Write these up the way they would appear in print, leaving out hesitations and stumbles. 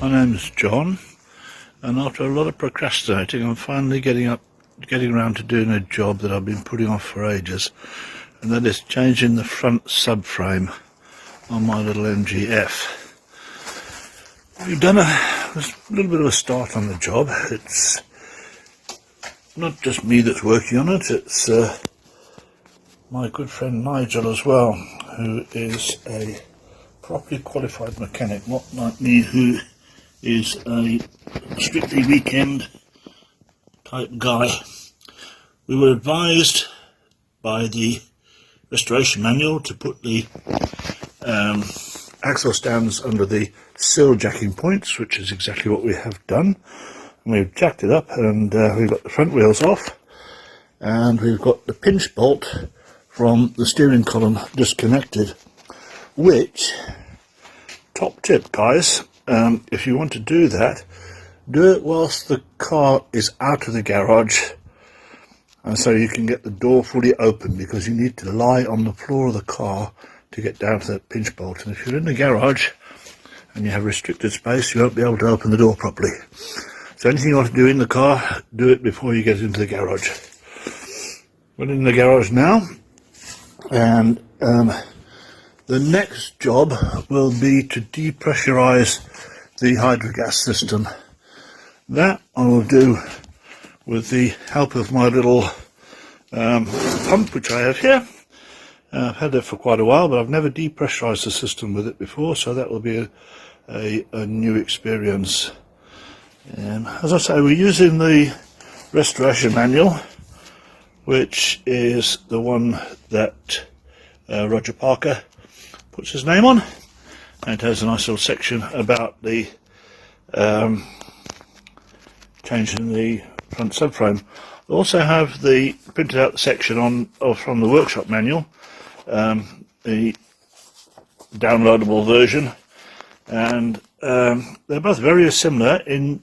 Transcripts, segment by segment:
My name is John, and after a lot of procrastinating, I'm finally getting around to doing a job that I've been putting off for ages, and that is changing the front subframe on my little MGF. We've done a little bit of a start on the job. It's not just me that's working on it, it's my good friend Nigel as well, who is a properly qualified mechanic, not like me, who is a strictly weekend type guy. We were advised by the restoration manual to put the axle stands under the sill jacking points, which is exactly what we have done. And we've jacked it up, and we've got the front wheels off, and we've got the pinch bolt from the steering column disconnected, which, top tip guys, if you want to do that, do it whilst the car is out of the garage, and so you can get the door fully open, because you need to lie on the floor of the car to get down to that pinch bolt. And if you're in the garage and you have restricted space, you won't be able to open the door properly. So anything you want to do in the car, do it before you get into the garage. We're in the garage now, and the next job will be to depressurize the hydrogas system. That I will do with the help of my little pump, which I have here. I've had it for quite a while, but I've never depressurized the system with it before, so that will be a new experience. As I say, we're using the restoration manual, which is the one that Roger Parker puts his name on, and it has a nice little section about the changing the front subframe. I also have the printed out section from the workshop manual, the downloadable version, and they're both very similar in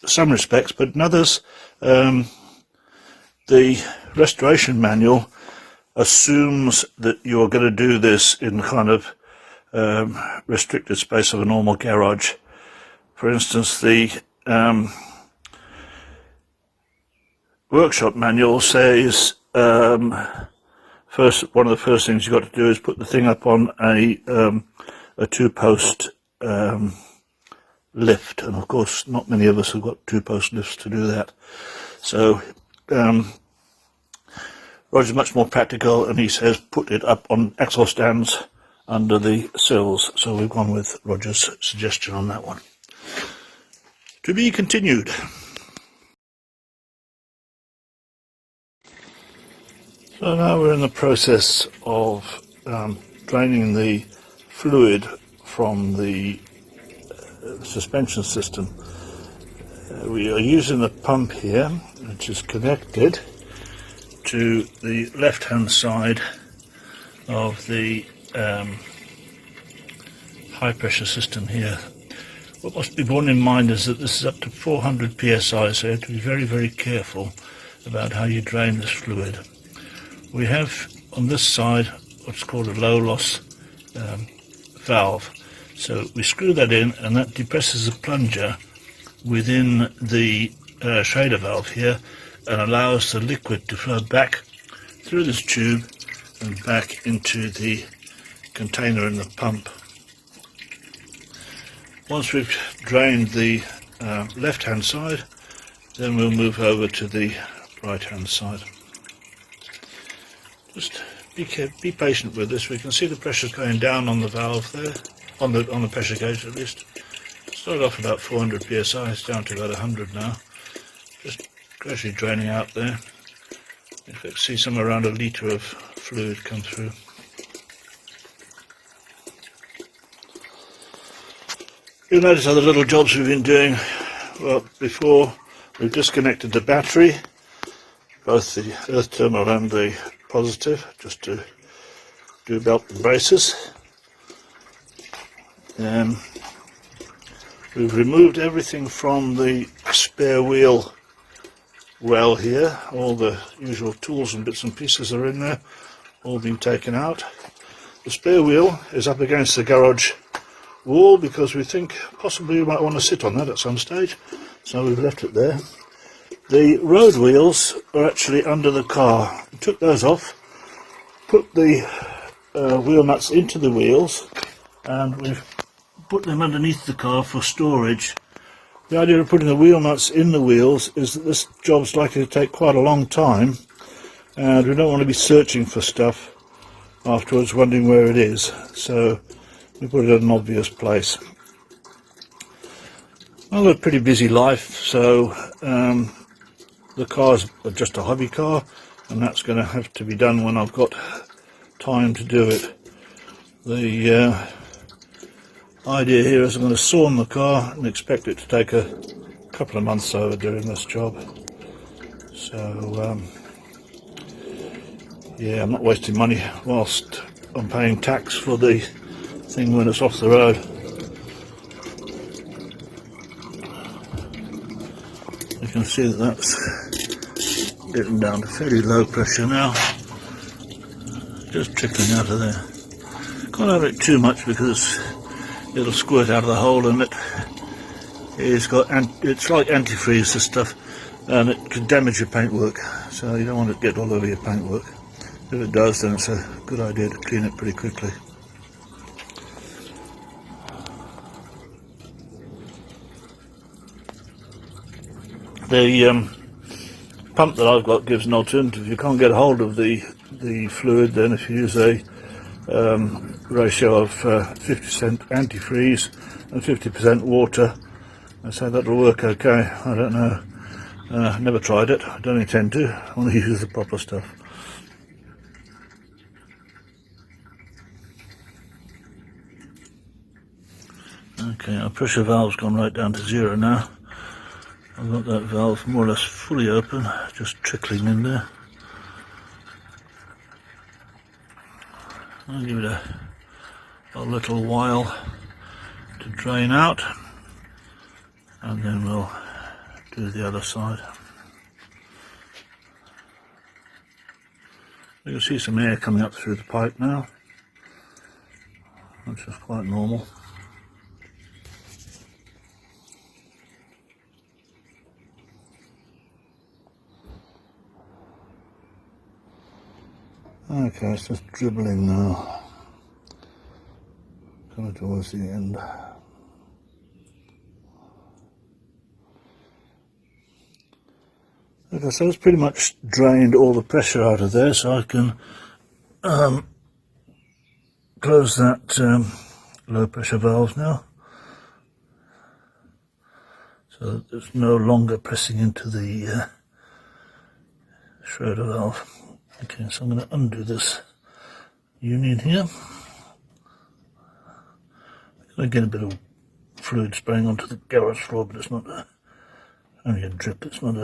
some respects, but in others the restoration manual assumes that you're going to do this in kind of restricted space of a normal garage. For instance, the workshop manual says one of the first things you've got to do is put the thing up on a two-post lift, and of course not many of us have got two-post lifts to do that. So Roger's much more practical, and he says put it up on axle stands under the sills, so we've gone with Roger's suggestion on that one. To be continued. So now we're in the process of draining the fluid from the suspension system. We are using the pump here, which is connected to the left hand side of the high pressure system here. What must be borne in mind is that this is up to 400 psi, so you have to be very, very careful about how you drain this fluid. We have on this side what's called a low loss valve, so we screw that in, and that depresses the plunger within the Schrader valve here, and allows the liquid to flow back through this tube and back into the container in the pump. Once we've drained the left hand side, then we'll move over to the right hand side. Just be patient with this. We can see the pressure going down on the valve there, on the pressure gauge at least. Started off about 400 psi, it's down to about 100 now. Just gradually draining out there. In fact, see somewhere around a litre of fluid come through. You'll notice other little jobs we've been doing. Well, before we've disconnected the battery, both the earth terminal and the positive, just to do belt and braces. We've removed everything from the spare wheel well here. All the usual tools and bits and pieces are in there, all been taken out. The spare wheel is up against the garage wall because we think possibly we might want to sit on that at some stage, so we've left it there. The road wheels are actually under the car. We took those off, put the wheel nuts into the wheels, and we've put them underneath the car for storage. The idea of putting the wheel nuts in the wheels is that this job's likely to take quite a long time, and we don't want to be searching for stuff afterwards, wondering where it is, so we put it in an obvious place. I've got a pretty busy life, so the car's just a hobby car, and that's going to have to be done when I've got time to do it. The idea here is I'm going to sawn the car and expect it to take a couple of months over doing this job. So yeah, I'm not wasting money whilst I'm paying tax for the thing when it's off the road. You can see that that's getting down to fairly low pressure now, just trickling out of there. Can't have it too much because it'll squirt out of the hole, and it's like antifreeze, this stuff, and it can damage your paintwork, so you don't want it to get all over your paintwork. If it does, then it's a good idea to clean it pretty quickly. The pump that I've got gives an alternative. You can't get hold of the fluid, then if you use a ratio of 50% antifreeze and 50% water, and so that'll work okay. I don't know, never tried it, I don't intend to. I want to use the proper stuff. Okay, our pressure valve's gone right down to 0 now. I've got that valve more or less fully open, just trickling in there. I'll give it a little while to drain out, and then we'll do the other side. You can see some air coming up through the pipe now, which is quite normal. Okay, it's just dribbling now, coming towards the end. Okay, so it's pretty much drained all the pressure out of there, so I can close that low pressure valve now, so that it's no longer pressing into the schroeder valve. Okay, so I'm going to undo this union here. I get a bit of fluid spraying onto the garage floor, but it's not only a drip, it's not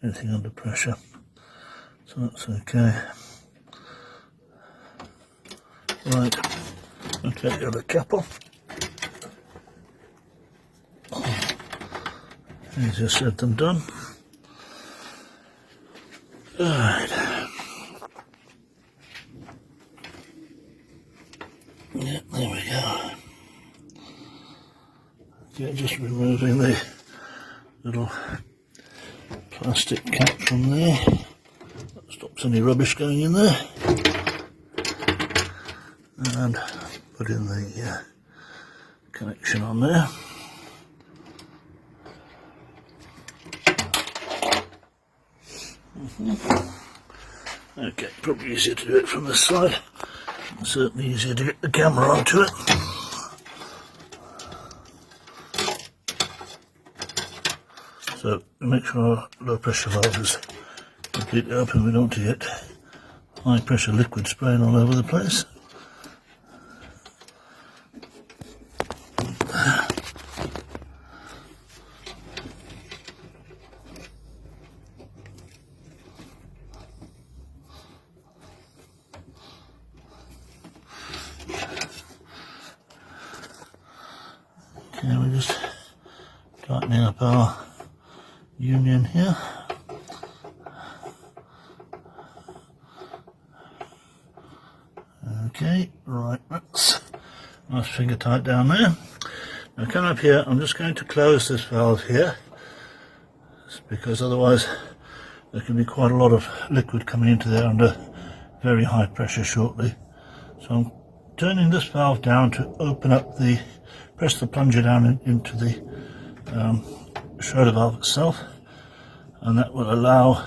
anything under pressure, so that's okay. Right, I'll take the other cap off. Easier said than done. Alright. Yeah, there we go. Okay, just removing the little plastic cap from there. That stops any rubbish going in there. And put in the connection on there. Okay, probably easier to do it from this side. Certainly easier to get the camera onto it. So make sure our low pressure valve is completely open. We don't want to get high pressure liquid spraying all over the place. Okay, we're just tightening up our union here. Okay, right, that's Nice finger tight down there. Now coming up here, I'm just going to close this valve here, because otherwise there can be quite a lot of liquid coming into there under very high pressure shortly. So I'm turning this valve down to open up press the plunger down into the schroeder valve itself, and that will allow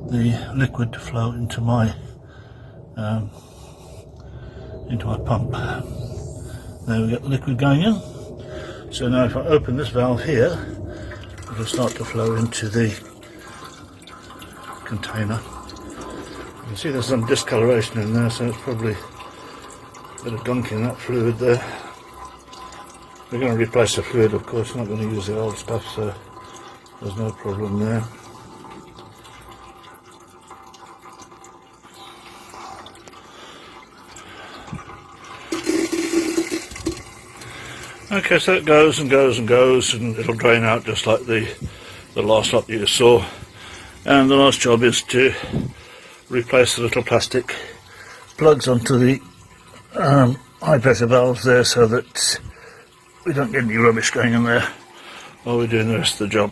the liquid to flow into my pump. There we get the liquid going in. So now if I open this valve here, it will start to flow into the container. You can see there's some discoloration in there, so it's probably a bit of gunk in that fluid there. We're going to replace the fluid, of course. We're not going to use the old stuff, so there's no problem there. Okay, so it goes and goes and goes, and it'll drain out just like the last lot you saw. And the last job is to replace the little plastic plugs onto the high pressure valves there, so that we don't get any rubbish going in there while we're doing the rest of the job.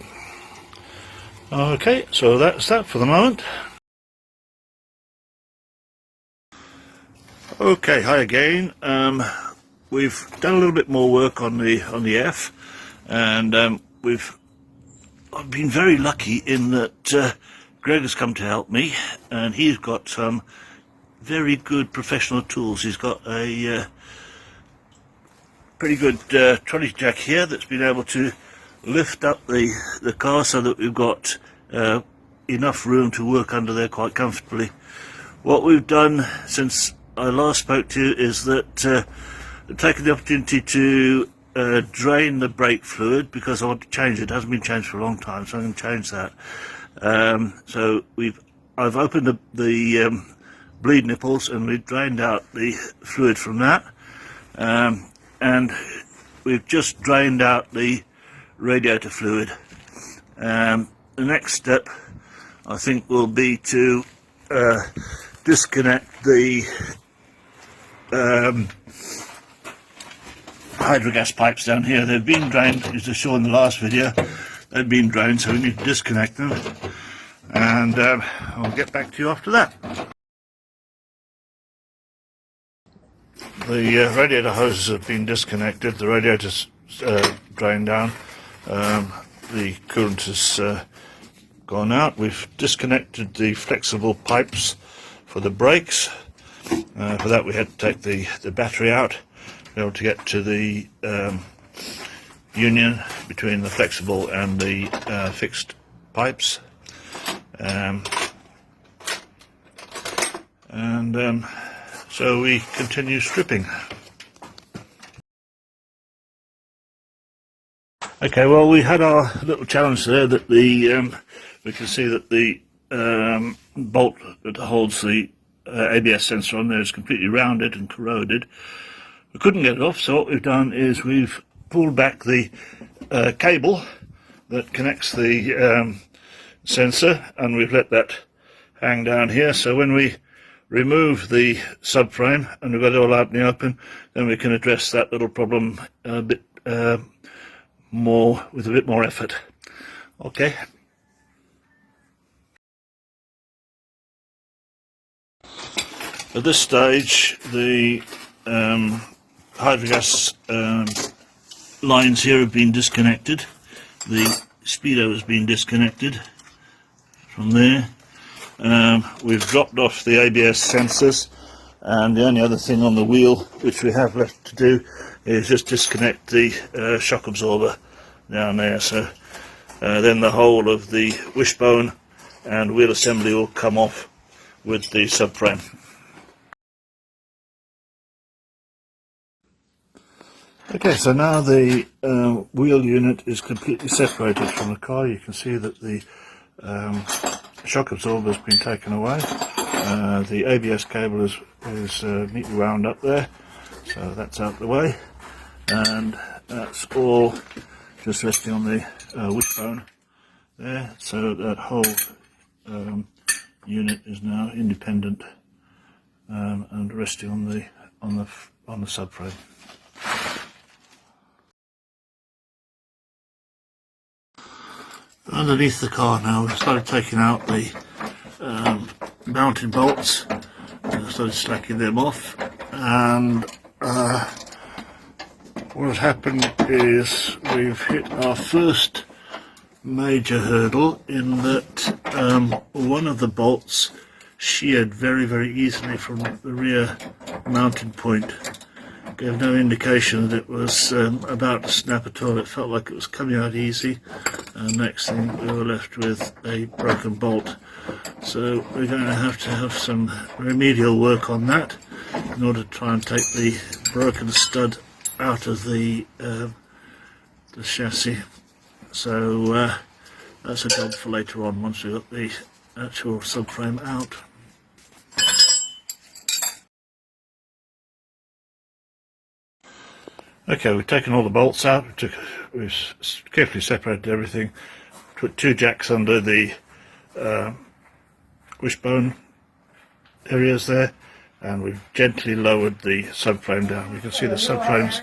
Okay, so that's that for the moment. Okay, hi again. We've done a little bit more work on the F, and I've been very lucky in that Greg has come to help me, and he's got some very good professional tools. He's got a pretty good trolley jack here that's been able to lift up the car so that we've got enough room to work under there quite comfortably. What we've done since I last spoke to you is that I've taken the opportunity to drain the brake fluid, because I want to change it. It hasn't been changed for a long time, so I'm going to change that. So I've opened the bleed nipples, and we've drained out the fluid from that, and we've just drained out the radiator fluid. The next step, I think, will be to disconnect the hydrogas pipes down here. They've been drained, as I saw in the last video. They've been drained, so we need to disconnect them, and I'll get back to you after that. The radiator hoses have been disconnected, the radiator's drained down, the coolant has gone out. We've disconnected the flexible pipes for the brakes. For that we had to take the battery out to be able to get to the union between the flexible and the fixed pipes. So we continue stripping. Okay, well, we had our little challenge there that we can see that the bolt that holds the ABS sensor on there is completely rounded and corroded. We couldn't get it off, so what we've done is we've pulled back the cable that connects the sensor, and we've let that hang down here. So when we remove the subframe and we've got it all out in the open, then we can address that little problem a bit more, with a bit more effort. Okay. At this stage, the hydrogas lines here have been disconnected. The speedo has been disconnected from there. We've dropped off the ABS sensors, and the only other thing on the wheel which we have left to do is just disconnect the shock absorber down there. So then the whole of the wishbone and wheel assembly will come off with the subframe. Okay, so now the wheel unit is completely separated from the car. You can see that the shock absorber has been taken away. The ABS cable is neatly wound up there, so that's out the way, and that's all just resting on the wishbone there. So that whole unit is now independent and resting on the on the subframe. Underneath the car now, we started taking out the mounting bolts. Started slacking them off, and what has happened is we've hit our first major hurdle in that one of the bolts sheared very easily from the rear mounting point. Gave no indication that it was about to snap at all. It felt like it was coming out easy, and next thing we were left with a broken bolt. So we're going to have some remedial work on that in order to try and take the broken stud out of the chassis. So that's a job for later on once we've got the actual subframe out. Okay, we've taken all the bolts out. We've carefully separated everything. Put 2 jacks under the wishbone areas there, and we've gently lowered the subframe down. You can see the subframe's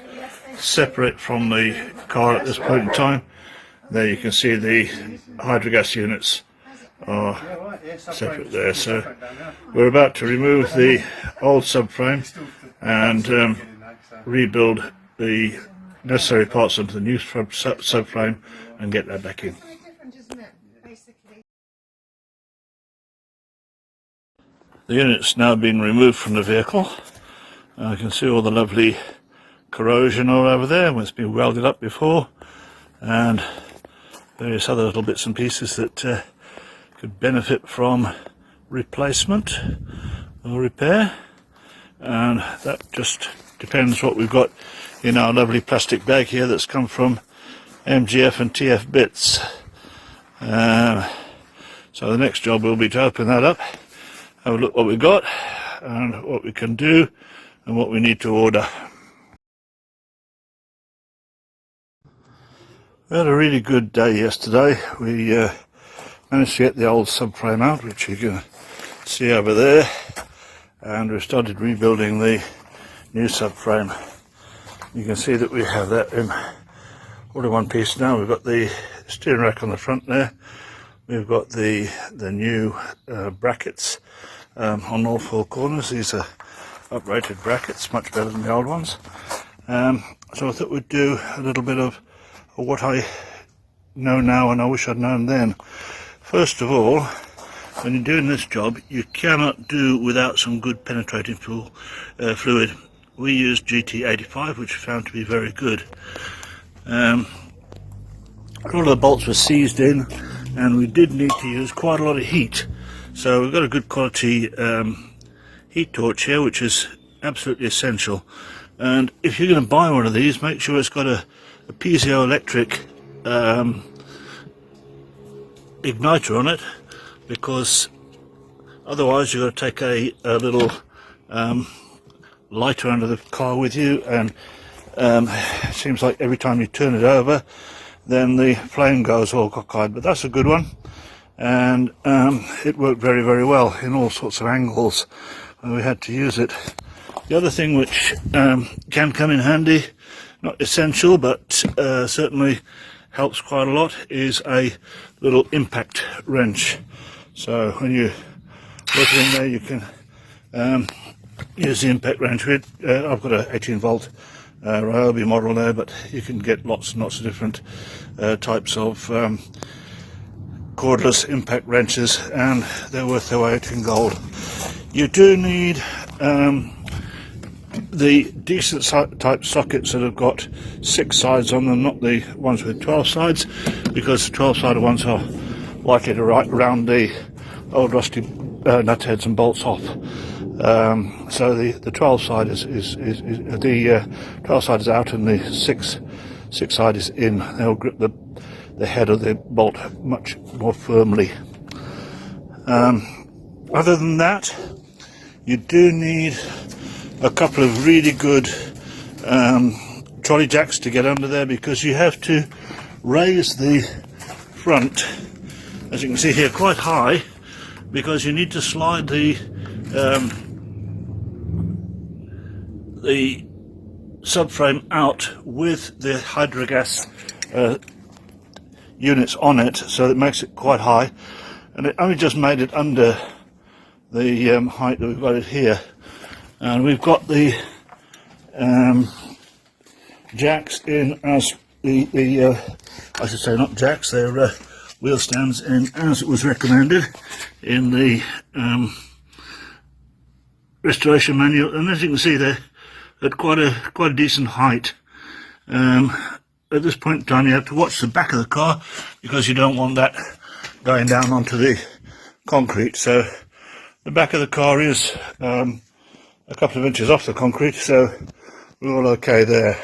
separate from the car at this point in time. There you can see the hydrogas units are separate there. So we're about to remove the old subframe and rebuild the necessary parts onto the new subframe and get that back in. The unit's now been removed from the vehicle. I can see all the lovely corrosion all over there. It's been welded up before, and various other little bits and pieces that could benefit from replacement or repair, and that just depends what we've got in our lovely plastic bag here that's come from MGF and TF Bits. So the next job will be to open that up, have a look what we've got and what we can do and what we need to order. We had a really good day yesterday. We managed to get the old subframe out, which you can see over there, and we've started rebuilding the new subframe. You can see that we have that in all in one piece now. We've got the steering rack on the front there. We've got the new brackets on all 4 corners. These are uprated brackets, much better than the old ones. So I thought we'd do a little bit of what I know now and I wish I'd known then. First of all, when you're doing this job, you cannot do without some good penetrating fluid. We used GT85, which we found to be very good. All of the bolts were seized in, and we did need to use quite a lot of heat. So we've got a good quality heat torch here, which is absolutely essential. And if you're going to buy one of these, make sure it's got a piezoelectric igniter on it, because otherwise you've got to take a little lighter under the car with you, and it seems like every time you turn it over then the flame goes all cockeyed. But that's a good one, and it worked very well in all sorts of angles when we had to use it. The other thing which can come in handy, not essential but certainly helps quite a lot, is a little impact wrench. So when you look in there, you can use the impact wrench. I've got an 18 volt Ryobi model there, but you can get lots and lots of different types of cordless impact wrenches, and they're worth their weight in gold. You do need the decent type sockets that have got 6 sides on them, not the ones with 12 sides, because the 12-sided ones are likely to round the old rusty nut heads and bolts off. So the 12 side is the 12 side is out, and the 6 side is in. They'll grip the head of the bolt much more firmly. Other than that, you do need a couple of really good trolley jacks to get under there, because you have to raise the front, as you can see here, quite high, because you need to slide the the subframe out with the hydrogas units on it, so it makes it quite high, and it only just made it under the height that we've got it here. And we've got the jacks in as I should say not jacks, they're wheel stands in as it was recommended in the restoration manual, and as you can see they're at quite a decent height. At this point in time you have to watch the back of the car because you don't want that going down onto the concrete, so the back of the car is a couple of inches off the concrete, so we're all okay there.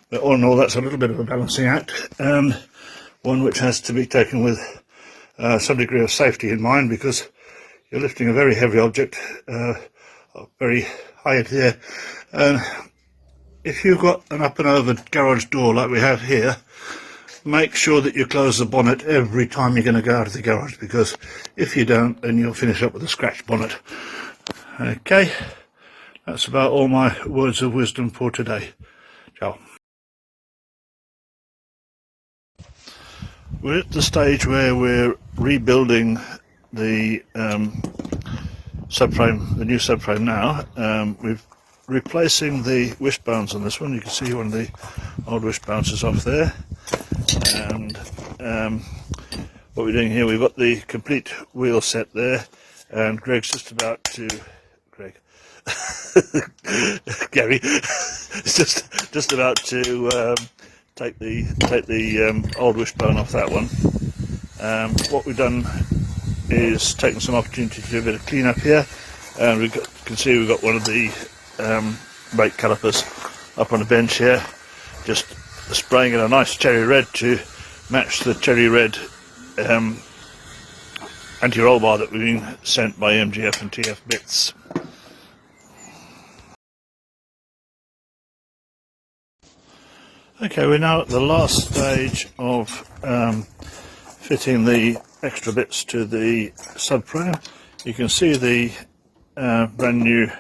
But all in all, that's a little bit of a balancing act, and one which has to be taken with some degree of safety in mind, because you're lifting a very heavy object very high into the air. And if you've got an up and over garage door like we have here, make sure that you close the bonnet every time you're going to go out of the garage, because if you don't, then you'll finish up with a scratched bonnet. Okay, that's about all my words of wisdom for today. Ciao. We're at the stage where we're rebuilding the subframe, the new subframe now. We're replacing the wishbones on this one. You can see one of the old wishbones is off there. And what we're doing here, we've got the complete wheel set there, and Greg's just about to... Gary is just about to take the old wishbone off that one. What we've done is taken some opportunity to do a bit of clean up here, and you can see we've got one of the brake calipers up on the bench here, just spraying in a nice cherry red to match the cherry red anti-roll bar that we've been sent by MGF and TF bits. Okay, we're now at the last stage of fitting the extra bits to the subframe. You can see the brand new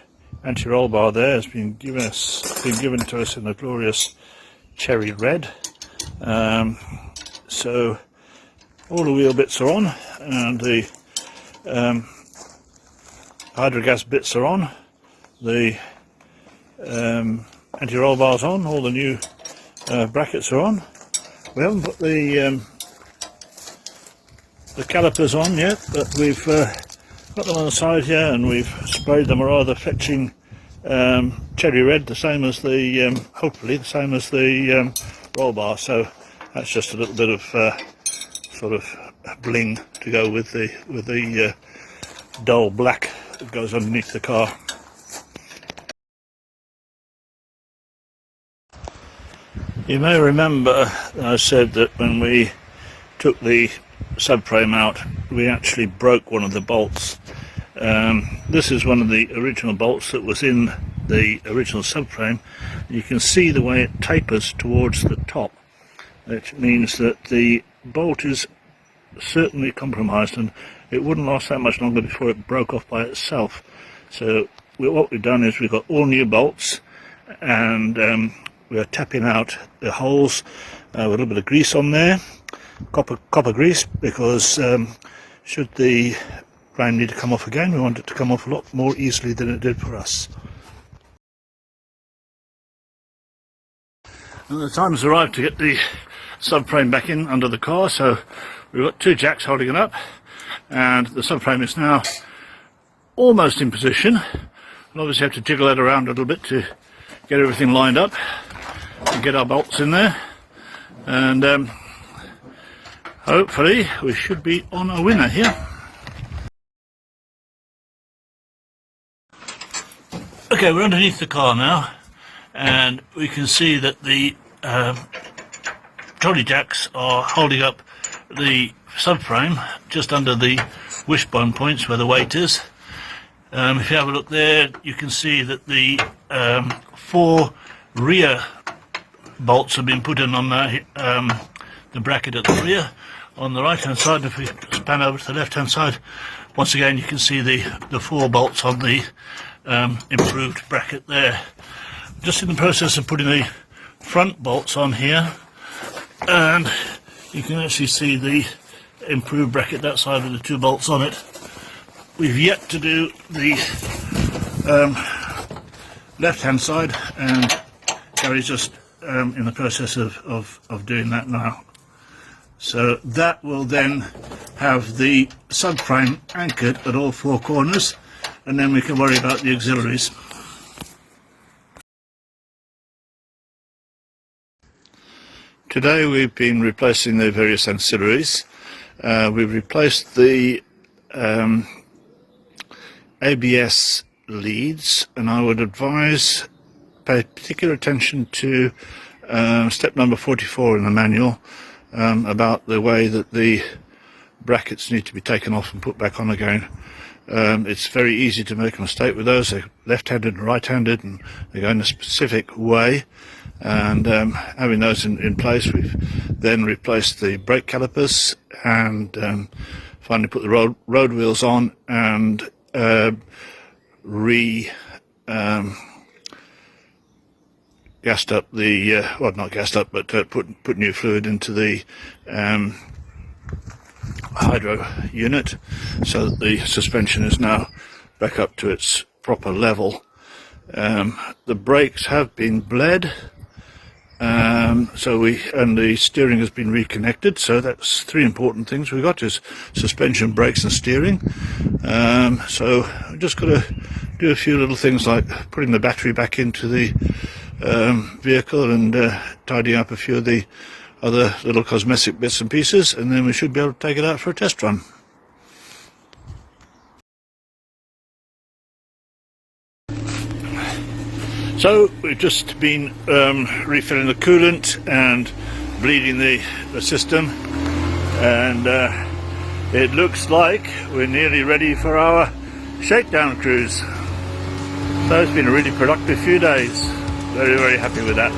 anti-roll bar there has been given to us in the glorious cherry red. So all the wheel bits are on, and the hydrogas bits are on, the anti-roll bar's on, all the new brackets are on. We haven't put the calipers on yet, but we've got them on the side here, and we've sprayed them a rather fetching cherry red, the same as the hopefully the same as the roll bar. So that's just a little bit of sort of bling to go with the dull black that goes underneath the car. You may remember I said that when we took the subframe out, we actually broke one of the bolts. This is one of the original bolts that was in the original subframe. You can see the way it tapers towards the top, which means that the bolt is certainly compromised, and it wouldn't last that much longer before it broke off by itself. So what we've done is we've got all new bolts, and we are tapping out the holes with a little bit of grease on there, copper grease, because should the frame need to come off again, we want it to come off a lot more easily than it did for us. And the time has arrived to get the subframe back in under the car, so we've got two jacks holding it up, and the subframe is now almost in position. We'll obviously have to jiggle that around a little bit to get everything lined up and get our bolts in there, and hopefully we should be on a winner here. Okay, we're underneath the car now, and we can see that the trolley jacks are holding up the subframe just under the wishbone points where the weight is. If you have a look there, you can see that the 4 rear bolts have been put in on the bracket at the rear. On the right hand side, if we span over to the left hand side, once again you can see the 4 bolts on the improved bracket there. just in the process of putting the front bolts on here, and you can actually see the improved bracket that side with the 2 bolts on it. We've yet to do the left hand side, and Gary's just in the process of doing that now. So that will then have the subframe anchored at all 4 corners, and then we can worry about the auxiliaries. Today we've been replacing the various ancillaries. We've replaced the ABS leads, and I would advise pay particular attention to step number 44 in the manual about the way that the brackets need to be taken off and put back on again. It's very easy to make a mistake with those. They're left-handed and right-handed, and they go in a specific way. And having those in place, we've then replaced the brake calipers, and finally put the road wheels on, and gassed up the well, not gassed up, but put new fluid into the hydro unit, so that the suspension is now back up to its proper level. The brakes have been bled, and the steering has been reconnected. So that's 3 important things we've got: is suspension, brakes and steering. So I've just got to do a few little things like putting the battery back into the vehicle, and tidying up a few of the other little cosmetic bits and pieces, and then we should be able to take it out for a test run. So we've just been refilling the coolant and bleeding the system, and it looks like we're nearly ready for our shakedown cruise. So it's been a really productive few days. Very, very happy with that.